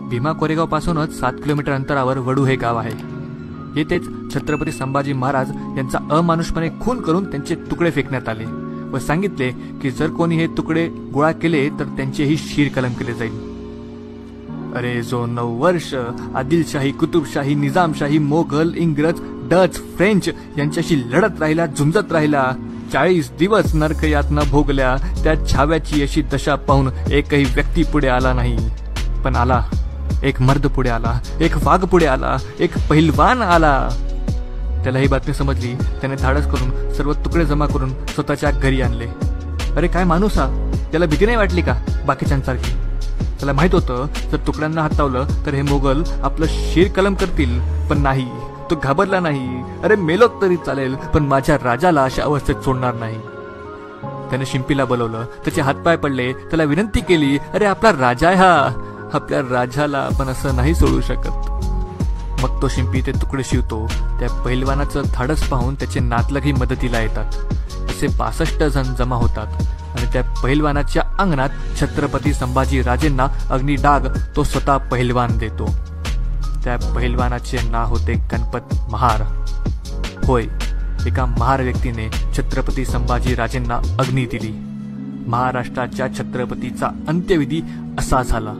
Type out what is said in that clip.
भीमा कोरेगाव पासूनच 7 किलोमीटर अंतरावर वडू हे गाव आहे. येथेच छत्रपती संभाजी महाराज यांचा अमानुषपणे खून करून त्यांचे तुकडे फेकण्यात आले व सांगितले की जर कोणी हे तुकडे गोळा केले तर त्यांचेही शीरकलम केले जाईल. अरे जो 9 वर्ष आदिलशाही, कुतुबशाही, निजामशाही, मोगल, इंग्रज, डच, फ्रेंच यांच्याशी लढत राहिला, झुंजत राहिला, 40 दिवस नरकयातना भोगल्या, त्या छाव्याची अशी दशा पाहून एकही व्यक्ती पुढे आला नाही. पण आला, एक मर्द पुढे आला, एक वाघ पुढे आला, एक पहिलवान आला. त्याला ही बातमी समजली. त्याने धाडस करून सर्व तुकडे जमा करून स्वतःच्या घरी आणले. अरे काय माणूस हा, त्याला भीती नाही वाटली का बाकीच्यांसारखी? त्याला माहित होतं जर तुकड्यांना हातावलं तर हे मोगल आपलं शीरकलम करतील, पण नाही, तो घाबरला नाही. अरे मेलोत तरी चालेल, पण माझ्या राजाला अशा अवस्थेत सोडणार नाही. त्याने शिंपीला बोलवलं, त्याचे हातपाय पडले, त्याला विनंती केली. अरे आपला राजा आहे हा, आपल्या राजाला आपण असं नाही सोडू शकत. मग तो शिंपी ते तुकडे शिवतो. त्या पहिलवानाचं धाडस पाहून त्याचे नातलगही मदतीला येतात. असे 65 जण जमा होतात आणि त्या पहिलवानाच्या अंगणात छत्रपती संभाजी राजेंना अग्निडाग तो स्वतः पहिलवान देतो. त्या पहिलवानाचे नाव होते गणपत महार. होय, एका महार व्यक्तीने छत्रपती संभाजी राजेंना अग्नी दिली. महाराष्ट्राच्या छत्रपतीचा अंत्यविधी असा झाला.